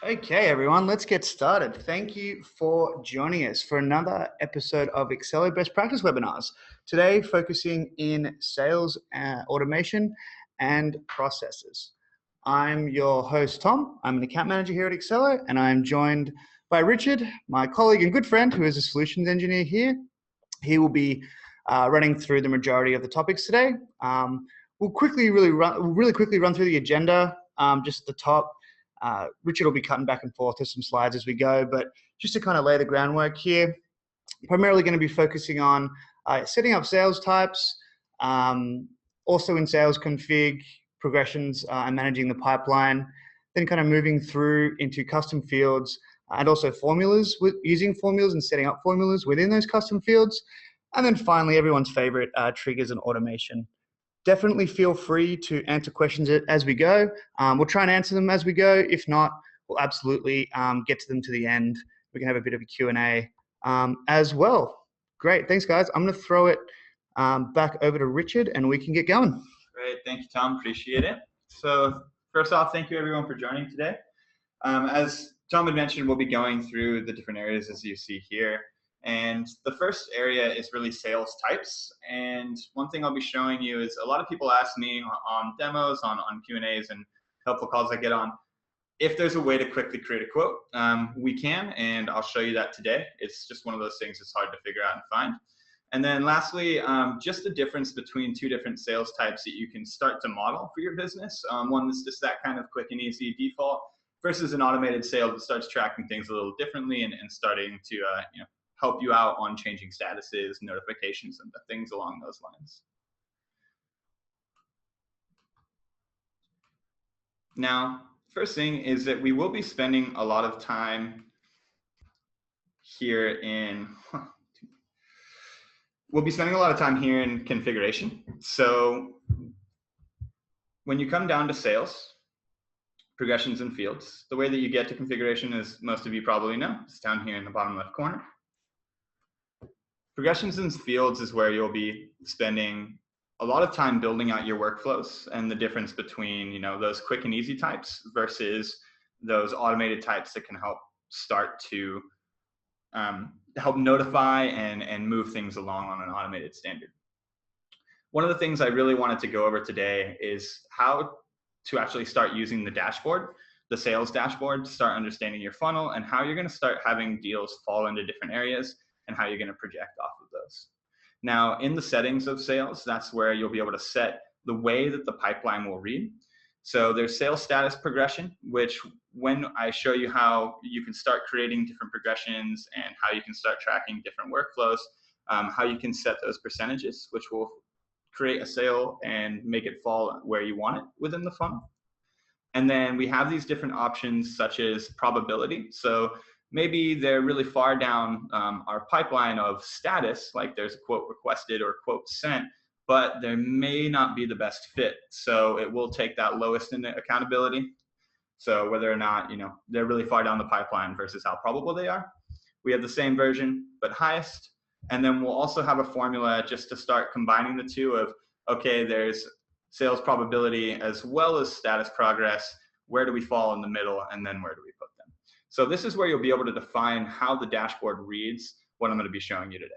Okay, everyone, let's get started. Thank you for joining us for another episode of Accelo Best Practice Webinars. Today, focusing in sales automation and processes. I'm your host, Tom. I'm an account manager here at Accelo, and I'm joined by Richard, my colleague and good friend, who is a solutions engineer here. He will be running through the majority of the topics today. We'll really quickly run through the agenda, just at the top. Richard will be cutting back and forth to some slides as we go, but just to kind of lay the groundwork here, primarily going to be focusing on setting up sales types, also in sales config, progressions, and managing the pipeline, then kind of moving through into custom fields and also formulas, using formulas and setting up formulas within those custom fields. And then finally, everyone's favorite, triggers and automation. Definitely feel free to answer questions as we go. We'll try and answer them as we go. If not, we'll absolutely get to them to the end. We can have a bit of a Q&A as well. Great, thanks guys. I'm gonna throw it back over to Richard and we can get going. Great, thank you, Tom, appreciate it. So first off, thank you everyone for joining today. As Tom had mentioned, we'll be going through the different areas as you see here. And the first area is really sales types. And one thing I'll be showing you is a lot of people ask me on demos, on Q&As and helpful calls I get on, if there's a way to quickly create a quote. We can, and I'll show you that today. It's just one of those things that's hard to figure out and find. And then lastly, just the difference between two different sales types that you can start to model for your business. One that's just that kind of quick and easy default versus an automated sale that starts tracking things a little differently and starting to help you out on changing statuses, notifications, and things along those lines. Now, first thing is that we will be spending a lot of time here in, configuration. So when you come down to sales, progressions and fields, the way that you get to configuration, as most of you probably know, is down here in the bottom left corner. Progressions and fields is where you'll be spending a lot of time building out your workflows and the difference between those quick and easy types versus those automated types that can help start to help notify and move things along on an automated standard. One of the things I really wanted to go over today is how to actually start using the dashboard, the sales dashboard, to start understanding your funnel and how you're going to start having deals fall into different areas and how you're going to project off of those. Now, in the settings of sales, that's where you'll be able to set the way that the pipeline will read. So there's sales status progression, which when I show you how you can start creating different progressions and how you can start tracking different workflows, how you can set those percentages, which will create a sale and make it fall where you want it within the funnel. And then we have these different options such as probability. So maybe they're really far down our pipeline of status, like there's a quote requested or quote sent, but there may not be the best fit. So it will take that lowest in accountability. So whether or not they're really far down the pipeline versus how probable they are. We have the same version, but highest. And then we'll also have a formula just to start combining the two of, okay, there's sales probability as well as status progress. Where do we fall in the middle? And then where do we put them? So this is where you'll be able to define how the dashboard reads what I'm going to be showing you today.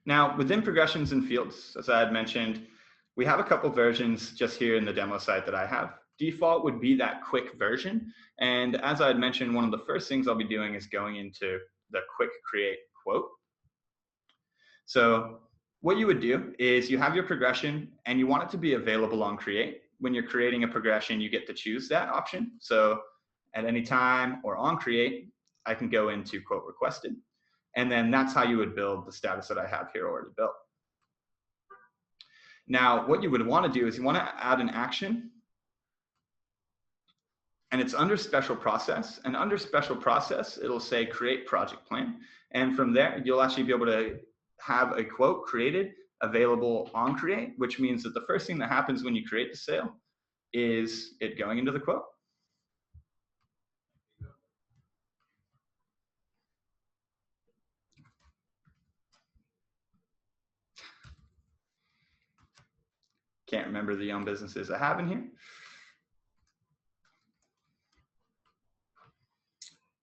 Now, within progressions and fields, as I had mentioned, we have a couple versions just here in the demo site that I have. Default would be that quick version. And as I had mentioned, one of the first things I'll be doing is going into the quick create quote. So what you would do is you have your progression and you want it to be available on create. When you're creating a progression, you get to choose that option. So at any time or on create, I can go into quote requested. And then that's how you would build the status that I have here already built. Now, what you would want to do is you want to add an action. And it's under special process. And under special process, it'll say create project plan. And from there, you'll actually be able to have a quote created available on create, which means that the first thing that happens when you create the sale is it going into the quote. can't remember the own businesses I have in here.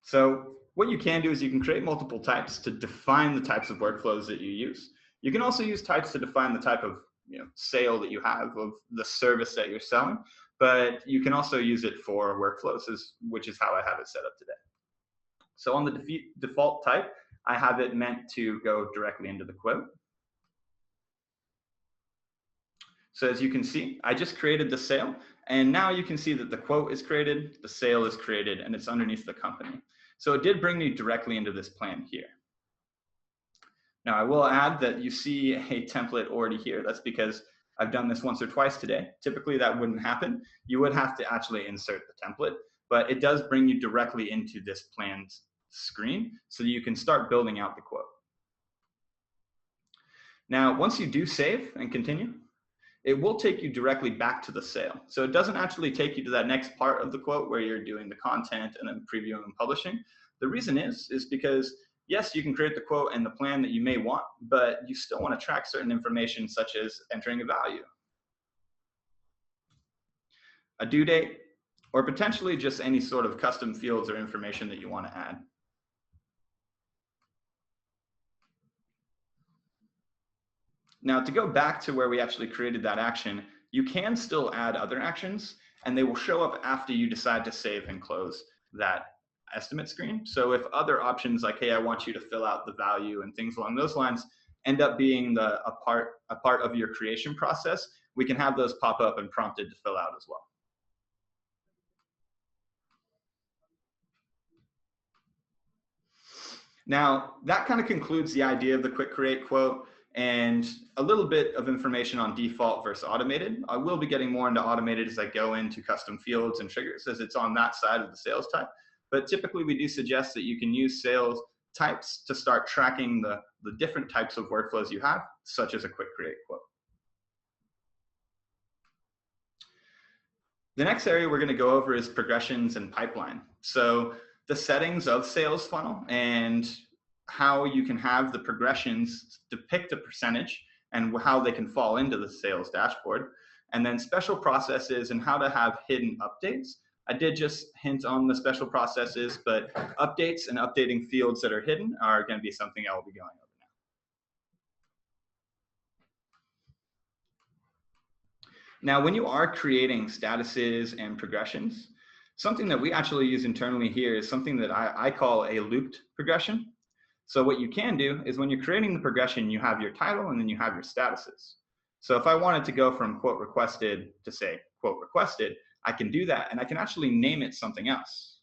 So what you can do is you can create multiple types to define the types of workflows that you use. You can also use types to define the type of sale that you have of the service that you're selling, but you can also use it for workflows, which is how I have it set up today. So on the default type, I have it meant to go directly into the quote. So as you can see, I just created the sale, and now you can see that the quote is created, the sale is created, and it's underneath the company. So it did bring me directly into this plan here. Now I will add that you see a template already here. That's because I've done this once or twice today. Typically that wouldn't happen. You would have to actually insert the template, but it does bring you directly into this planned screen so that you can start building out the quote. Now, once you do save and continue, it will take you directly back to the sale. So it doesn't actually take you to that next part of the quote where you're doing the content and then previewing and publishing. The reason is because yes, you can create the quote and the plan that you may want, but you still want to track certain information such as entering a value, a due date, or potentially just any sort of custom fields or information that you want to add. Now, to go back to where we actually created that action, you can still add other actions, and they will show up after you decide to save and close that estimate screen. So if other options like, hey, I want you to fill out the value and things along those lines end up being a part of your creation process, we can have those pop up and prompted to fill out as well. Now, that kind of concludes the idea of the quick create quote and a little bit of information on default versus automated. I will be getting more into automated as I go into custom fields and triggers, as it's on that side of the sales type. But typically we do suggest that you can use sales types to start tracking the different types of workflows you have, such as a quick create quote. The next area we're going to go over is progressions and pipeline. So the settings of sales funnel and how you can have the progressions depict a percentage and how they can fall into the sales dashboard, and then special processes and how to have hidden updates. I did just hint on the special processes, but updates and updating fields that are hidden are going to be something I will be going over now. Now, when you are creating statuses and progressions, something that we actually use internally here is something that I call a looped progression. So what you can do is when you're creating the progression, you have your title and then you have your statuses. So if I wanted to go from quote requested to say quote requested, I can do that and I can actually name it something else.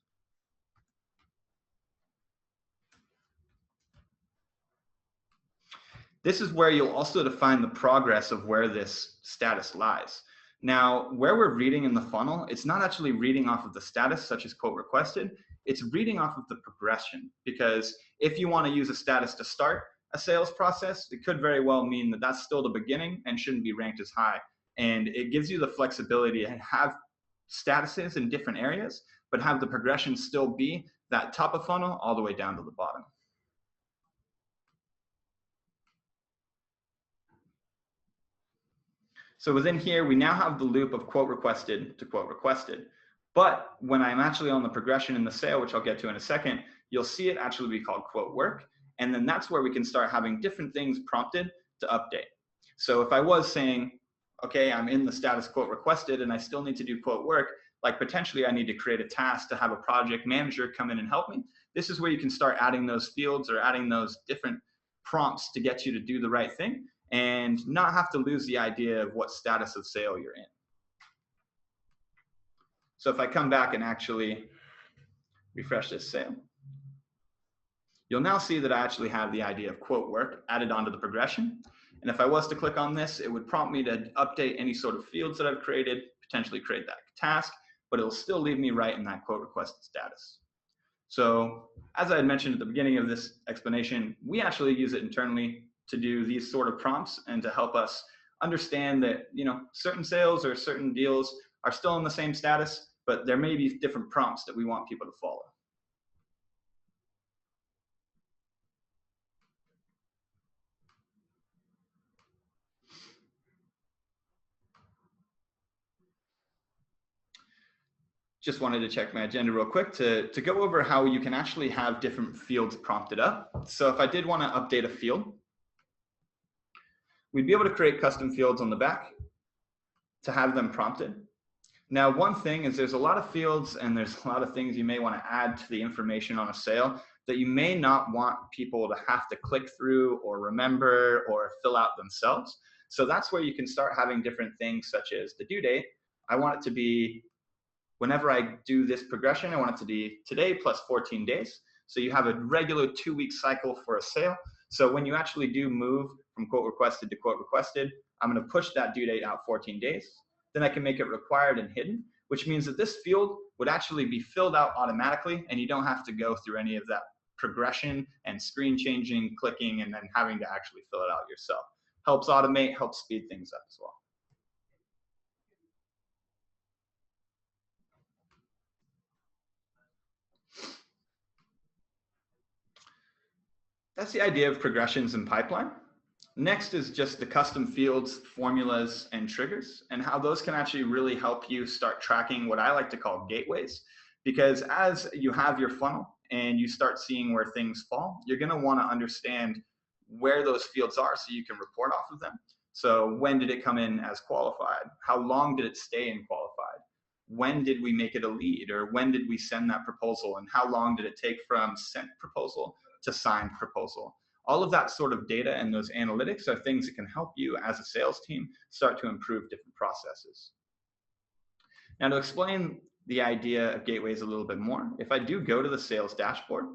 This is where you'll also define the progress of where this status lies. Now, where we're reading in the funnel, it's not actually reading off of the status, such as quote requested, it's reading off of the progression. Because if you want to use a status to start a sales process, it could very well mean that that's still the beginning and shouldn't be ranked as high. And it gives you the flexibility to have statuses in different areas, but have the progression still be that top of funnel all the way down to the bottom. So within here, we now have the loop of quote requested to quote requested. But when I'm actually on the progression in the sale, which I'll get to in a second, you'll see it actually be called quote work. And then that's where we can start having different things prompted to update. So if I was saying, okay, I'm in the status quote requested and I still need to do quote work, like potentially I need to create a task to have a project manager come in and help me. This is where you can start adding those fields or adding those different prompts to get you to do the right thing and not have to lose the idea of what status of sale you're in. So if I come back and actually refresh this sale, you'll now see that I actually have the idea of quote work added onto the progression. And if I was to click on this, it would prompt me to update any sort of fields that I've created, potentially create that task, but it'll still leave me right in that quote requested status. So as I had mentioned at the beginning of this explanation, we actually use it internally to do these sort of prompts and to help us understand that, certain sales or certain deals are still in the same status, but there may be different prompts that we want people to follow. just wanted to check my agenda real quick to go over how you can actually have different fields prompted up. So if I did want to update a field, we'd be able to create custom fields on the back to have them prompted. Now, one thing is there's a lot of fields and there's a lot of things you may want to add to the information on a sale that you may not want people to have to click through or remember or fill out themselves. So that's where you can start having different things such as the due date. I want it to be, whenever I do this progression, I want it to be today plus 14 days. So you have a regular 2-week cycle for a sale. So when you actually do move from quote requested to quote requested, I'm going to push that due date out 14 days. Then I can make it required and hidden, which means that this field would actually be filled out automatically and you don't have to go through any of that progression and screen changing, clicking, and then having to actually fill it out yourself. Helps automate, helps speed things up as well. That's the idea of progressions and pipeline. Next is just the custom fields, formulas, and triggers, and how those can actually really help you start tracking what I like to call gateways. Because as you have your funnel and you start seeing where things fall, you're going to want to understand where those fields are so you can report off of them. So when did it come in as qualified? How long did it stay in qualified? When did we make it a lead, or when did we send that proposal, and how long did it take from sent proposal to signed proposal? All of that sort of data and those analytics are things that can help you as a sales team start to improve different processes. Now, to explain the idea of gateways a little bit more, if I do go to the sales dashboard,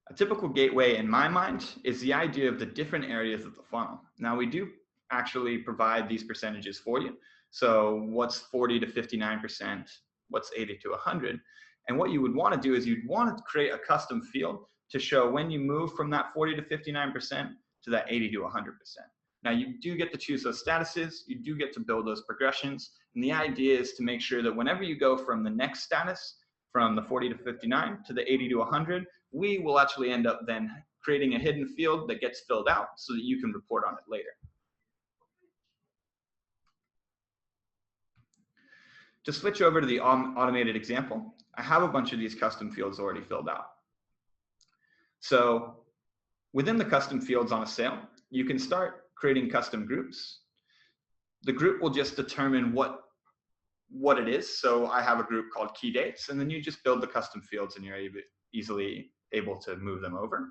a typical gateway in my mind is the idea of the different areas of the funnel. Now, we do actually provide these percentages for you. So what's 40 to 59%, what's 80 to 100? And what you would want to do is you'd want to create a custom field to show when you move from that 40 to 59% to that 80 to 100%. Now, you do get to choose those statuses, you do get to build those progressions, and the idea is to make sure that whenever you go from the next status, from the 40 to 59 to the 80 to 100, we will actually end up then creating a hidden field that gets filled out so that you can report on it later. To switch over to the automated example, I have a bunch of these custom fields already filled out. So within the custom fields on a sale, you can start creating custom groups. The group will just determine what it is. So I have a group called key dates, and then you just build the custom fields and you're easily able to move them over.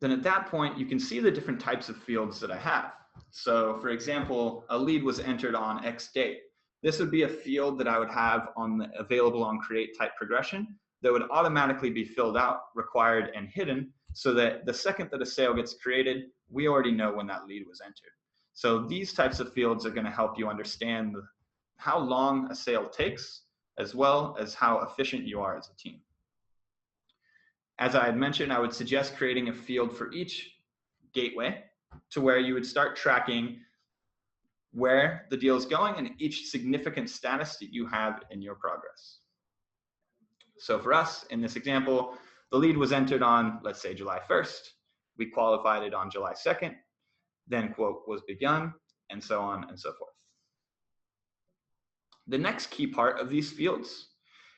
Then at that point, you can see the different types of fields that I have. So for example, a lead was entered on X date. This would be a field that I would have on the available on create type progression that would automatically be filled out, required, and hidden, so that the second that a sale gets created, we already know when that lead was entered. So these types of fields are going to help you understand how long a sale takes, as well as how efficient you are as a team. As I had mentioned, I would suggest creating a field for each gateway to where you would start tracking where the deal is going and each significant status that you have in your progress. So for us, in this example, the lead was entered on, let's say, July 1st. We qualified it on July 2nd. Then quote was begun, and so on and so forth. The next key part of these fields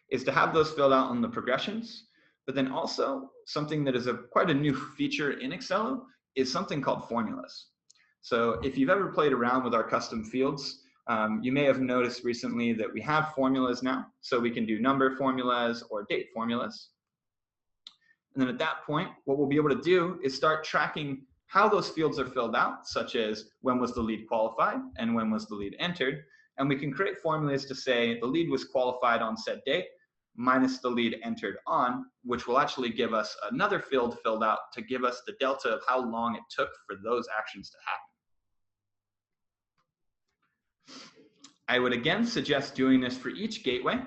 is to have those filled out on the progressions, but then also something that is quite a new feature in Accelo is something called formulas. So if you've ever played around with our custom fields, you may have noticed recently that we have formulas now. So we can do number formulas or date formulas. And then at that point, what we'll be able to do is start tracking how those fields are filled out, such as when was the lead qualified and when was the lead entered. And we can create formulas to say the lead was qualified on said date minus the lead entered on, which will actually give us another field filled out to give us the delta of how long it took for those actions to happen. I would again suggest doing this for each gateway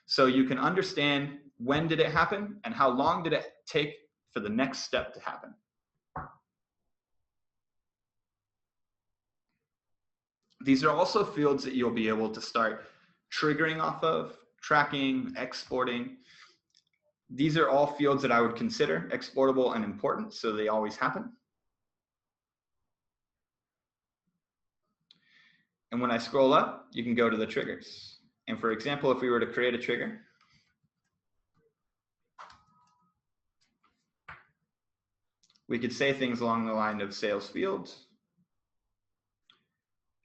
so you can understand when did it happen and how long did it take for the next step to happen. These are also fields that you'll be able to start triggering off of, tracking, exporting. These are all fields that I would consider exportable and important, so they always happen. And when I scroll up, you can go to the triggers. And for example, if we were to create a trigger, we could say things along the line of sales fields.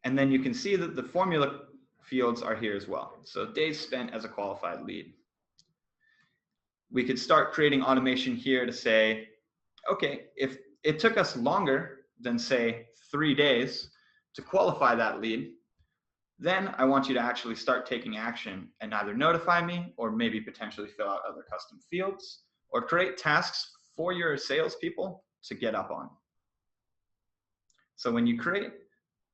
And then you can see that the formula fields are here as well. So days spent as a qualified lead. We could start creating automation here to say, okay, if it took us longer than say 3 days to qualify that lead, then I want you to actually start taking action and either notify me or maybe potentially fill out other custom fields or create tasks for your salespeople to get up on. So when you create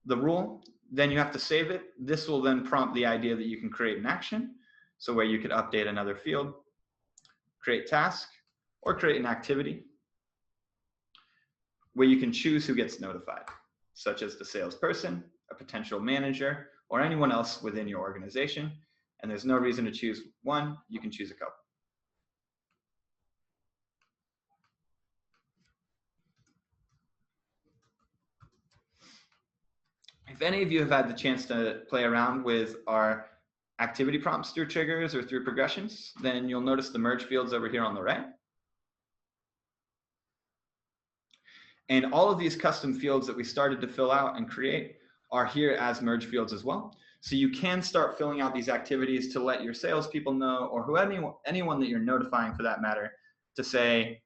the rule, then you have to save it. This will then prompt the idea that you can create an action. So where you could update another field, create task, or create an activity where you can choose who gets notified, such as the salesperson, a potential manager, or anyone else within your organization. And there's no reason to choose one, you can choose a couple. If any of you have had the chance to play around with our activity prompts through triggers or through progressions, then you'll notice the merge fields over here on the right. And all of these custom fields that we started to fill out and create are here as merge fields as well. So you can start filling out these activities to let your salespeople know, or anyone that you're notifying for that matter, to say,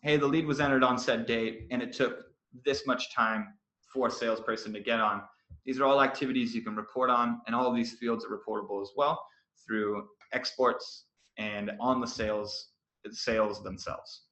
hey, the lead was entered on said date and it took this much time for a salesperson to get on. These are all activities you can report on, and all of these fields are reportable as well through exports and on the sales themselves.